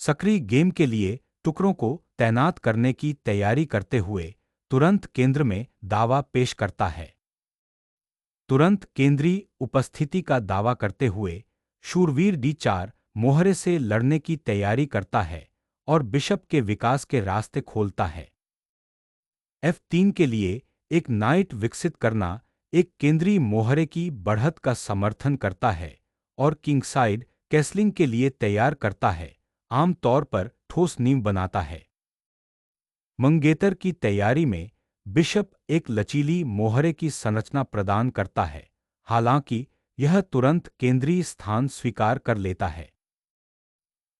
सक्रिय गेम के लिए टुकड़ों को तैनात करने की तैयारी करते हुए तुरंत केंद्र में दावा पेश करता है। तुरंत केंद्रीय उपस्थिति का दावा करते हुए शूरवीर D4 मोहरे से लड़ने की तैयारी करता है और बिशप के विकास के रास्ते खोलता है। F3 के लिए एक नाइट विकसित करना एक केंद्रीय मोहरे की बढ़त का समर्थन करता है और किंगसाइड कैसलिंग के लिए तैयार करता है, आमतौर पर ठोस नींव बनाता है। मंगेतर की तैयारी में बिशप एक लचीली मोहरे की संरचना प्रदान करता है, हालांकि यह तुरंत केंद्रीय स्थान स्वीकार कर लेता है।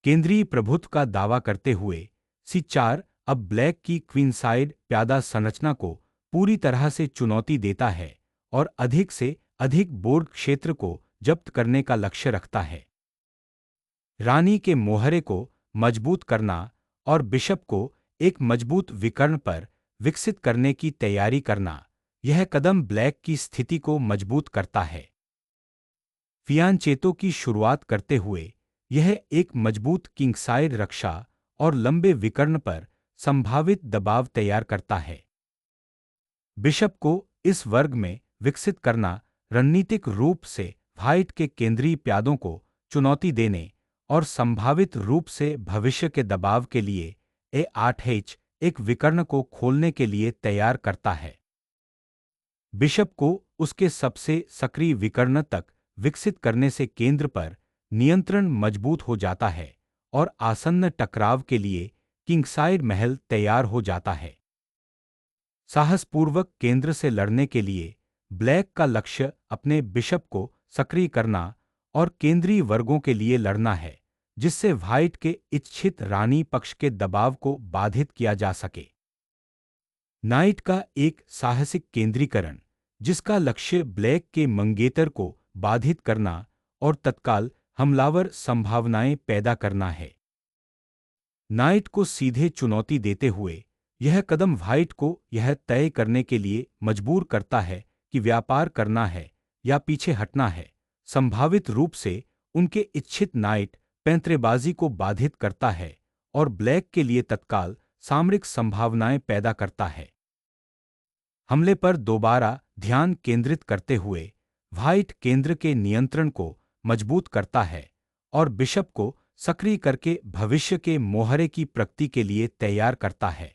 केंद्रीय प्रभुत्व का दावा करते हुए C4 अब ब्लैक की क्वीनसाइड प्यादा संरचना को पूरी तरह से चुनौती देता है और अधिक से अधिक बोर्ड क्षेत्र को जब्त करने का लक्ष्य रखता है। रानी के मोहरे को मजबूत करना और बिशप को एक मजबूत विकर्ण पर विकसित करने की तैयारी करना, यह कदम ब्लैक की स्थिति को मजबूत करता है। फियांचेतो की शुरुआत करते हुए यह एक मजबूत किंगसाइड रक्षा और लंबे विकर्ण पर संभावित दबाव तैयार करता है। बिशप को इस वर्ग में विकसित करना रणनीतिक रूप से व्हाइट के केंद्रीय प्यादों को चुनौती देने और संभावित रूप से भविष्य के दबाव के लिए A8H एक विकर्ण को खोलने के लिए तैयार करता है। बिशप को उसके सबसे सक्रिय विकर्ण तक विकसित करने से केंद्र पर नियंत्रण मजबूत हो जाता है और आसन्न टकराव के लिए किंगसाइड महल तैयार हो जाता है। साहसपूर्वक केंद्र से लड़ने के लिए ब्लैक का लक्ष्य अपने बिशप को सक्रिय करना और केंद्रीय वर्गों के लिए लड़ना है, जिससे व्हाइट के इच्छित रानी पक्ष के दबाव को बाधित किया जा सके। नाइट का एक साहसिक केंद्रीकरण, जिसका लक्ष्य ब्लैक के मंगेतर को बाधित करना और तत्काल हमलावर संभावनाएं पैदा करना है। नाइट को सीधे चुनौती देते हुए यह कदम व्हाइट को यह तय करने के लिए मजबूर करता है कि व्यापार करना है या पीछे हटना है। संभावित रूप से उनके इच्छित नाइट पैंतरेबाजी को बाधित करता है और ब्लैक के लिए तत्काल सामरिक संभावनाएं पैदा करता है। हमले पर दोबारा ध्यान केंद्रित करते हुए व्हाइट केंद्र के नियंत्रण को मजबूत करता है और बिशप को सक्रिय करके भविष्य के मोहरे की प्रगति के लिए तैयार करता है।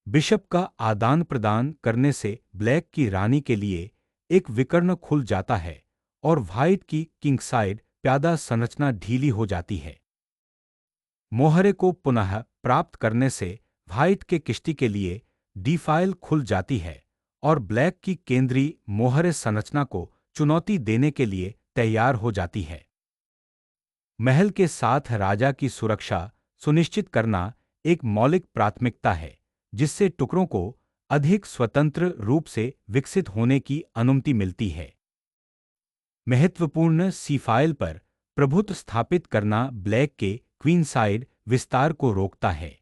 बिशप का आदान प्रदान करने से ब्लैक की रानी के लिए एक विकर्ण खुल जाता है और व्हाइट की किंगसाइड प्यादा संरचना ढीली हो जाती है। मोहरे को पुनः प्राप्त करने से व्हाइट के किश्ती के लिए डी फाइल खुल जाती है और ब्लैक की केंद्रीय मोहरे संरचना को चुनौती देने के लिए तैयार हो जाती है। महल के साथ राजा की सुरक्षा सुनिश्चित करना एक मौलिक प्राथमिकता है, जिससे टुकड़ों को अधिक स्वतंत्र रूप से विकसित होने की अनुमति मिलती है। महत्वपूर्ण सी फाइल पर प्रभुत्व स्थापित करना ब्लैक के क्वीनसाइड विस्तार को रोकता है।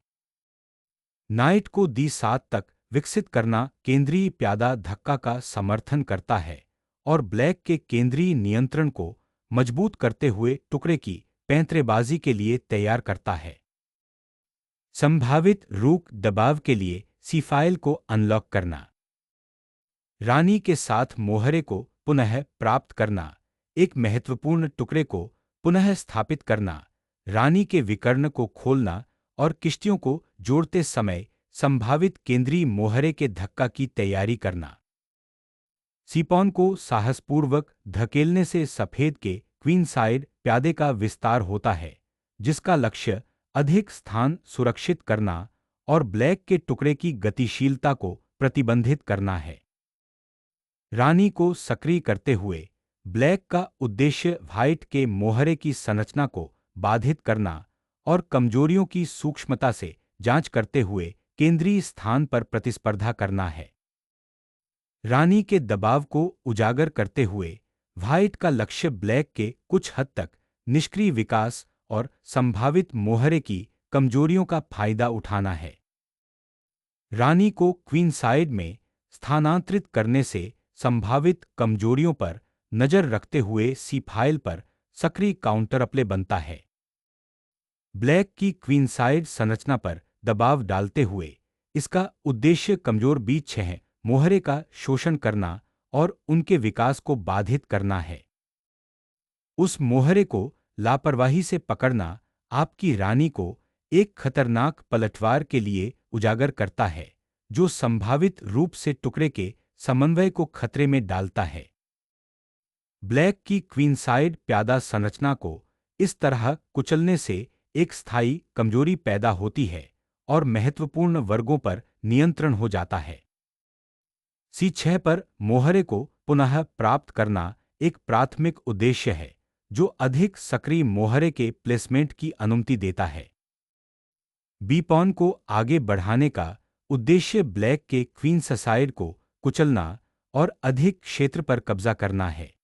नाइट को D7 तक विकसित करना केंद्रीय प्यादा धक्का का समर्थन करता है और ब्लैक के केंद्रीय नियंत्रण को मजबूत करते हुए टुकड़े की पैंतरेबाजी के लिए तैयार करता है। संभावित रूक दबाव के लिए सी फाइल को अनलॉक करना। रानी के साथ मोहरे को पुनः प्राप्त करना, एक महत्वपूर्ण टुकड़े को पुनः स्थापित करना, रानी के विकर्ण को खोलना और किश्तियों को जोड़ते समय संभावित केंद्रीय मोहरे के धक्का की तैयारी करना। सीपॉन को साहसपूर्वक धकेलने से सफेद के क्वीनसाइड प्यादे का विस्तार होता है, जिसका लक्ष्य अधिक स्थान सुरक्षित करना और ब्लैक के टुकड़े की गतिशीलता को प्रतिबंधित करना है। रानी को सक्रिय करते हुए ब्लैक का उद्देश्य व्हाइट के मोहरे की संरचना को बाधित करना और कमजोरियों की सूक्ष्मता से जांच करते हुए केंद्रीय स्थान पर प्रतिस्पर्धा करना है। रानी के दबाव को उजागर करते हुए व्हाइट का लक्ष्य ब्लैक के कुछ हद तक निष्क्रिय विकास और संभावित मोहरे की कमजोरियों का फायदा उठाना है। रानी को क्वीनसाइड में स्थानांतरित करने से संभावित कमजोरियों पर नजर रखते हुए सी फाइल पर सक्रिय काउंटर प्ले बनता है। ब्लैक की क्वीनसाइड संरचना पर दबाव डालते हुए इसका उद्देश्य कमजोर बीच मोहरे का शोषण करना और उनके विकास को बाधित करना है। उस मोहरे को लापरवाही से पकड़ना आपकी रानी को एक खतरनाक पलटवार के लिए उजागर करता है, जो संभावित रूप से टुकड़े के समन्वय को खतरे में डालता है। ब्लैक की क्वीनसाइड प्यादा संरचना को इस तरह कुचलने से एक स्थायी कमजोरी पैदा होती है और महत्वपूर्ण वर्गों पर नियंत्रण हो जाता है। C6 पर मोहरे को पुनः प्राप्त करना एक प्राथमिक उद्देश्य है, जो अधिक सक्रिय मोहरे के प्लेसमेंट की अनुमति देता है। B-पॉन को आगे बढ़ाने का उद्देश्य ब्लैक के क्वीनसाइड को कुचलना और अधिक क्षेत्र पर कब्जा करना है।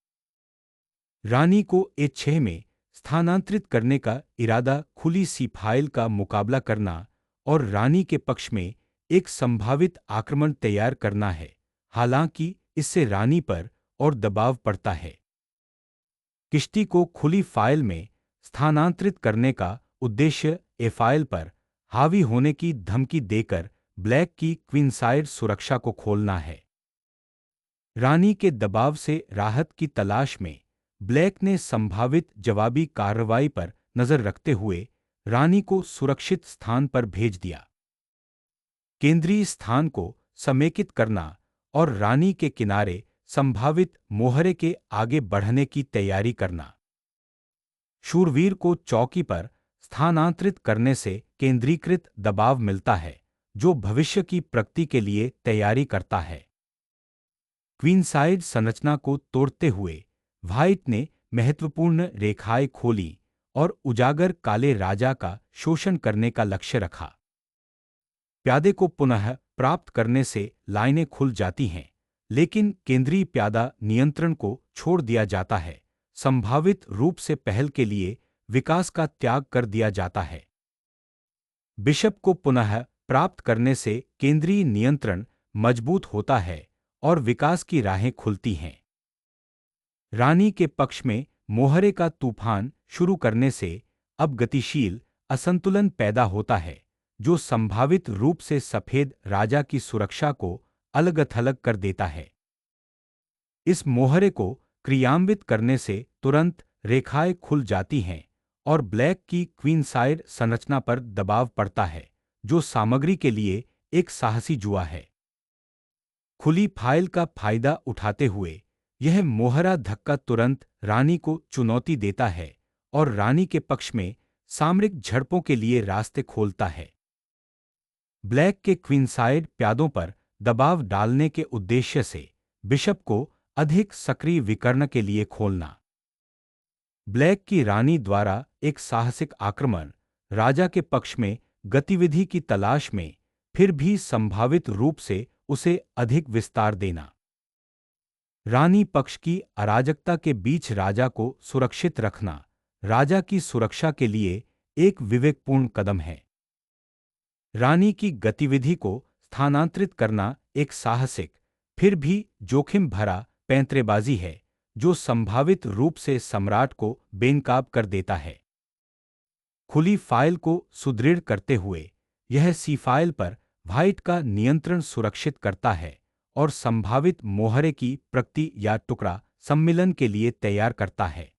रानी को A6 में स्थानांतरित करने का इरादा खुली C-फाइल का मुकाबला करना और रानी के पक्ष में एक संभावित आक्रमण तैयार करना है, हालांकि इससे रानी पर और दबाव पड़ता है। किश्ती को खुली फाइल में स्थानांतरित करने का उद्देश्य A-फाइल पर हावी होने की धमकी देकर ब्लैक की क्वीनसाइड सुरक्षा को खोलना है। रानी के दबाव से राहत की तलाश में ब्लैक ने संभावित जवाबी कार्रवाई पर नजर रखते हुए रानी को सुरक्षित स्थान पर भेज दिया। केंद्रीय स्थान को समेकित करना और रानी के किनारे संभावित मोहरे के आगे बढ़ने की तैयारी करना। शूरवीर को चौकी पर स्थानांतरित करने से केंद्रीकृत दबाव मिलता है, जो भविष्य की प्रगति के लिए तैयारी करता है। क्वीनसाइड संरचना को तोड़ते हुए व्हाइट ने महत्वपूर्ण रेखाएं खोली और उजागर काले राजा का शोषण करने का लक्ष्य रखा। प्यादे को पुनः प्राप्त करने से लाइनें खुल जाती हैं, लेकिन केंद्रीय प्यादा नियंत्रण को छोड़ दिया जाता है, संभावित रूप से पहल के लिए विकास का त्याग कर दिया जाता है। बिशप को पुनः प्राप्त करने से केंद्रीय नियंत्रण मजबूत होता है और विकास की राहें खुलती हैं। रानी के पक्ष में मोहरे का तूफान शुरू करने से अब गतिशील असंतुलन पैदा होता है, जो संभावित रूप से सफेद राजा की सुरक्षा को अलग-थलग कर देता है। इस मोहरे को क्रियान्वित करने से तुरंत रेखाएं खुल जाती हैं और ब्लैक की क्वीनसाइड संरचना पर दबाव पड़ता है, जो सामग्री के लिए एक साहसी जुआ है। खुली फाइल का फायदा उठाते हुए यह मोहरा धक्का तुरंत रानी को चुनौती देता है और रानी के पक्ष में सामरिक झड़पों के लिए रास्ते खोलता है। ब्लैक के क्वीनसाइड प्यादों पर दबाव डालने के उद्देश्य से बिशप को अधिक सक्रिय विकर्ण के लिए खोलना। ब्लैक की रानी द्वारा एक साहसिक आक्रमण राजा के पक्ष में गतिविधि की तलाश में फिर भी संभावित रूप से उसे अधिक विस्तार देना। रानी पक्ष की अराजकता के बीच राजा को सुरक्षित रखना राजा की सुरक्षा के लिए एक विवेकपूर्ण कदम है। रानी की गतिविधि को स्थानांतरित करना एक साहसिक फिर भी जोखिम भरा पैंतरेबाजी है, जो संभावित रूप से सम्राट को बेनकाब कर देता है। खुली फाइल को सुदृढ़ करते हुए यह C-फाइल पर व्हाइट का नियंत्रण सुरक्षित करता है और संभावित मोहरे की प्रगति या टुकड़ा सम्मिलन के लिए तैयार करता है।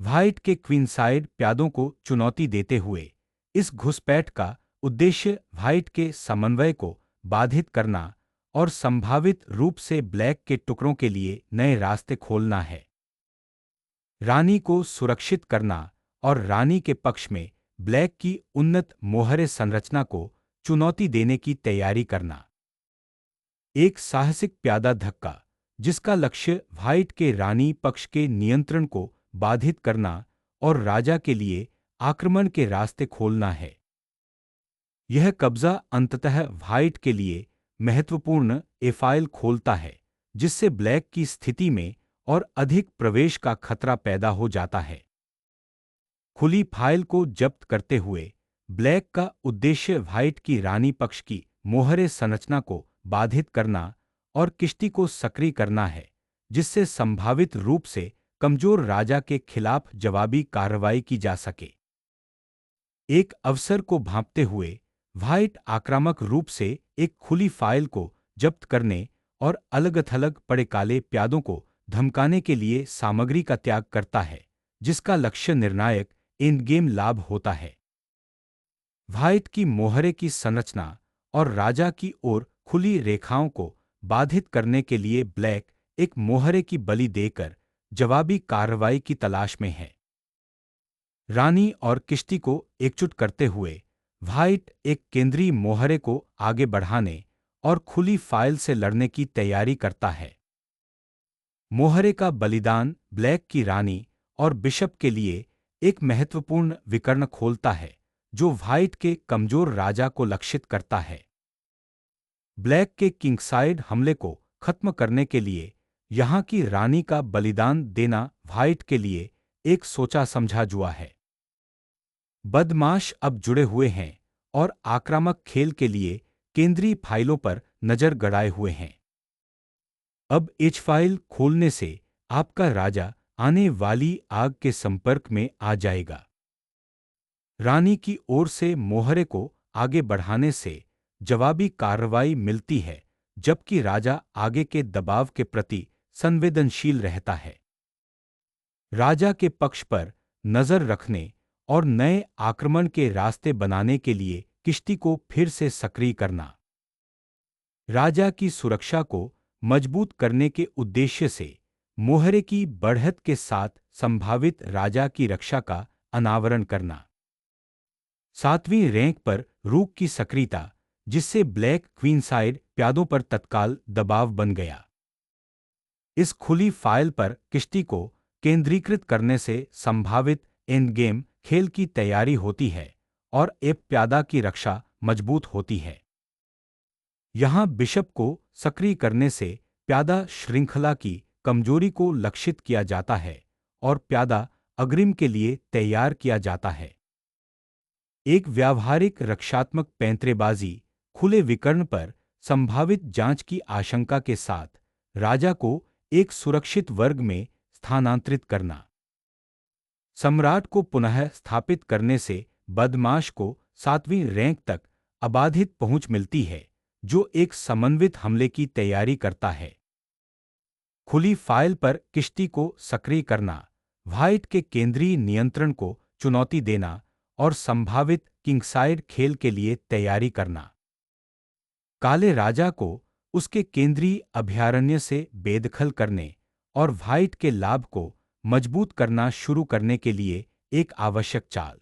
व्हाइट के क्वीनसाइड प्यादों को चुनौती देते हुए इस घुसपैठ का उद्देश्य व्हाइट के समन्वय को बाधित करना और संभावित रूप से ब्लैक के टुकड़ों के लिए नए रास्ते खोलना है। रानी को सुरक्षित करना और रानी के पक्ष में ब्लैक की उन्नत मोहरे संरचना को चुनौती देने की तैयारी करना। एक साहसिक प्यादा धक्का जिसका लक्ष्य व्हाइट के रानी पक्ष के नियंत्रण को बाधित करना और राजा के लिए आक्रमण के रास्ते खोलना है। यह कब्जा अंततः व्हाइट के लिए महत्वपूर्ण A-फाइल खोलता है, जिससे ब्लैक की स्थिति में और अधिक प्रवेश का खतरा पैदा हो जाता है। खुली फाइल को जब्त करते हुए ब्लैक का उद्देश्य व्हाइट की रानी पक्ष की मोहरे संरचना को बाधित करना और किश्ती को सक्रिय करना है, जिससे संभावित रूप से कमजोर राजा के खिलाफ जवाबी कार्रवाई की जा सके। एक अवसर को भांपते हुए व्हाइट आक्रामक रूप से एक खुली फाइल को जब्त करने और अलग-थलग पड़े काले प्यादों को धमकाने के लिए सामग्री का त्याग करता है, जिसका लक्ष्य निर्णायक एंड गेम लाभ होता है। व्हाइट की मोहरे की संरचना और राजा की ओर खुली रेखाओं को बाधित करने के लिए ब्लैक एक मोहरे की बलि देकर जवाबी कार्रवाई की तलाश में है। रानी और किश्ती को एकजुट करते हुए व्हाइट एक केंद्रीय मोहरे को आगे बढ़ाने और खुली फाइल से लड़ने की तैयारी करता है। मोहरे का बलिदान ब्लैक की रानी और बिशप के लिए एक महत्वपूर्ण विकर्ण खोलता है, जो व्हाइट के कमजोर राजा को लक्षित करता है। ब्लैक के किंगसाइड हमले को खत्म करने के लिए यहाँ की रानी का बलिदान देना व्हाइट के लिए एक सोचा समझा जुआ है। बदमाश अब जुड़े हुए हैं और आक्रामक खेल के लिए केंद्रीय फाइलों पर नजर गड़ाए हुए हैं। अब एच फाइल खोलने से आपका राजा आने वाली आग के संपर्क में आ जाएगा। रानी की ओर से मोहरे को आगे बढ़ाने से जवाबी कार्रवाई मिलती है, जबकि राजा आगे के दबाव के प्रति संवेदनशील रहता है। राजा के पक्ष पर नजर रखने और नए आक्रमण के रास्ते बनाने के लिए किश्ती को फिर से सक्रिय करना। राजा की सुरक्षा को मजबूत करने के उद्देश्य से मोहरे की बढ़त के साथ संभावित राजा की रक्षा का अनावरण करना। 7वीं रैंक पर रूक की सक्रियता, जिससे ब्लैक क्वीनसाइड प्यादों पर तत्काल दबाव बन गया। इस खुली फाइल पर किश्ती को केंद्रीकृत करने से संभावित एंड गेम खेल की तैयारी होती है और एक प्यादा की रक्षा मजबूत होती है। यहां बिशप को सक्रिय करने से प्यादा श्रृंखला की कमजोरी को लक्षित किया जाता है और प्यादा अग्रिम के लिए तैयार किया जाता है। एक व्यावहारिक रक्षात्मक पैंतरेबाजी खुले विकर्ण पर संभावित जांच की आशंका के साथ राजा को एक सुरक्षित वर्ग में स्थानांतरित करना। सम्राट को पुनः स्थापित करने से बदमाश को 7वीं रैंक तक अबाधित पहुंच मिलती है, जो एक समन्वित हमले की तैयारी करता है। खुली फाइल पर किश्ती को सक्रिय करना, व्हाइट के केंद्रीय नियंत्रण को चुनौती देना और संभावित किंगसाइड खेल के लिए तैयारी करना। काले राजा को उसके केंद्रीय अभयारण्य से बेदखल करने और व्हाइट के लाभ को मजबूत करना शुरू करने के लिए एक आवश्यक चाल।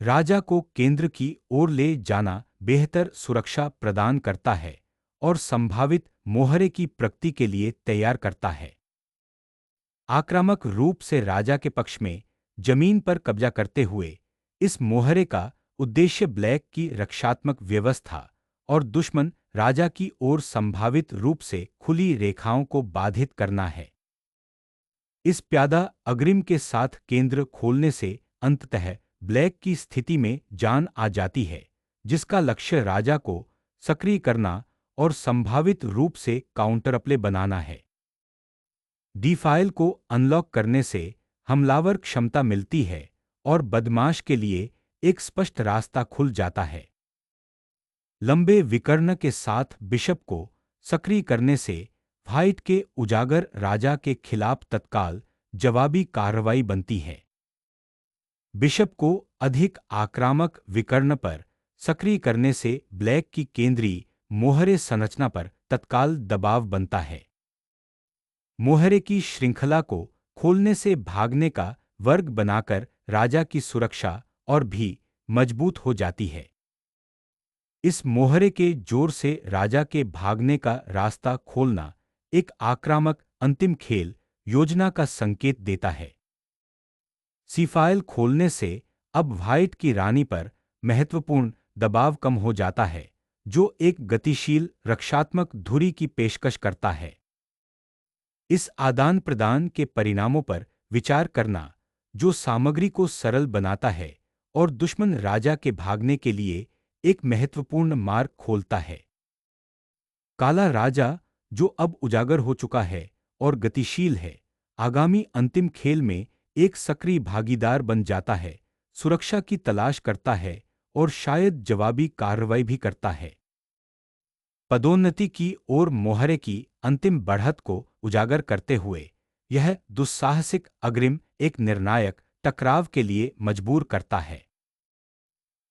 राजा को केंद्र की ओर ले जाना बेहतर सुरक्षा प्रदान करता है और संभावित मोहरे की प्रगति के लिए तैयार करता है। आक्रामक रूप से राजा के पक्ष में जमीन पर कब्जा करते हुए इस मोहरे का उद्देश्य ब्लैक की रक्षात्मक व्यवस्था और दुश्मन राजा की ओर संभावित रूप से खुली रेखाओं को बाधित करना है। इस प्यादा अग्रिम के साथ केंद्र खोलने से अंततः ब्लैक की स्थिति में जान आ जाती है, जिसका लक्ष्य राजा को सक्रिय करना और संभावित रूप से काउंटरप्ले बनाना है। डी फाइल को अनलॉक करने से हमलावर क्षमता मिलती है और बदमाश के लिए एक स्पष्ट रास्ता खुल जाता है। लंबे विकर्ण के साथ बिशप को सक्रिय करने से व्हाइट के उजागर राजा के खिलाफ तत्काल जवाबी कार्रवाई बनती है। बिशप को अधिक आक्रामक विकर्ण पर सक्रिय करने से ब्लैक की केंद्रीय मोहरे संरचना पर तत्काल दबाव बनता है। मोहरे की श्रृंखला को खोलने से भागने का वर्ग बनाकर राजा की सुरक्षा और भी मजबूत हो जाती है। इस मोहरे के जोर से राजा के भागने का रास्ता खोलना एक आक्रामक अंतिम खेल योजना का संकेत देता है। सी फाइल खोलने से अब व्हाइट की रानी पर महत्वपूर्ण दबाव कम हो जाता है, जो एक गतिशील रक्षात्मक धुरी की पेशकश करता है। इस आदान प्रदान के परिणामों पर विचार करना, जो सामग्री को सरल बनाता है और दुश्मन राजा के भागने के लिए एक महत्वपूर्ण मार्ग खोलता है। काला राजा, जो अब उजागर हो चुका है और गतिशील है, आगामी अंतिम खेल में एक सक्रिय भागीदार बन जाता है, सुरक्षा की तलाश करता है और शायद जवाबी कार्रवाई भी करता है। पदोन्नति की ओर मोहरे की अंतिम बढ़त को उजागर करते हुए यह दुस्साहसिक अग्रिम एक निर्णायक टकराव के लिए मजबूर करता है।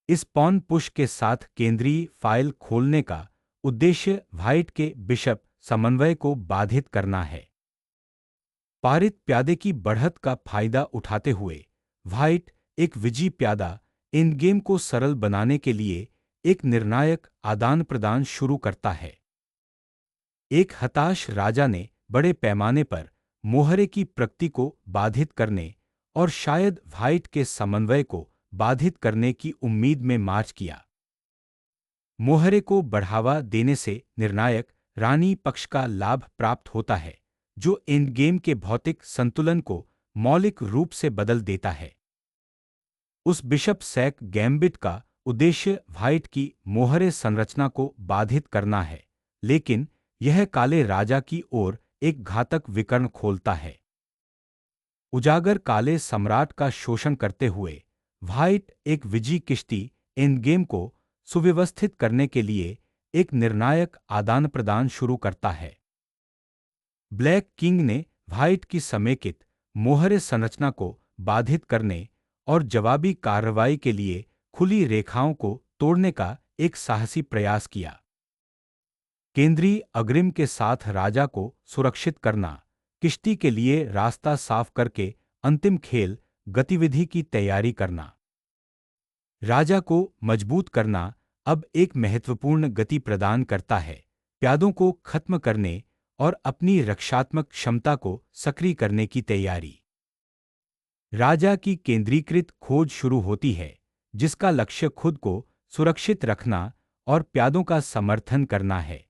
इस पॉन पुश के साथ केंद्रीय फाइल खोलने का उद्देश्य व्हाइट के बिशप समन्वय को बाधित करना है। पारित प्यादे की बढ़त का फायदा उठाते हुए व्हाइट एक विजयी प्यादा एंडगेम को सरल बनाने के लिए एक निर्णायक आदान प्रदान शुरू करता है। एक हताश राजा ने बड़े पैमाने पर मोहरे की प्रगति को बाधित करने और शायद व्हाइट के समन्वय को बाधित करने की उम्मीद में मार्च किया। मोहरे को बढ़ावा देने से निर्णायक रानी पक्ष का लाभ प्राप्त होता है, जो एंडगेम के भौतिक संतुलन को मौलिक रूप से बदल देता है। उस बिशप सैक गैम्बिट का उद्देश्य व्हाइट की मोहरे संरचना को बाधित करना है, लेकिन यह काले राजा की ओर एक घातक विकर्ण खोलता है। उजागर काले सम्राट का शोषण करते हुए व्हाइट एक विजयी किश्ती एंडगेम को सुव्यवस्थित करने के लिए एक निर्णायक आदान प्रदान शुरू करता है। ब्लैक किंग ने व्हाइट की समेकित मोहरे संरचना को बाधित करने और जवाबी कार्रवाई के लिए खुली रेखाओं को तोड़ने का एक साहसी प्रयास किया। केंद्रीय अग्रिम के साथ राजा को सुरक्षित करना, किश्ती के लिए रास्ता साफ करके अंतिम खेल गतिविधि की तैयारी करना। राजा को मजबूत करना अब एक महत्वपूर्ण गति प्रदान करता है, प्यादों को खत्म करने और अपनी रक्षात्मक क्षमता को सक्रिय करने की तैयारी। राजा की केंद्रीकृत खोज शुरू होती है, जिसका लक्ष्य खुद को सुरक्षित रखना और प्यादों का समर्थन करना है।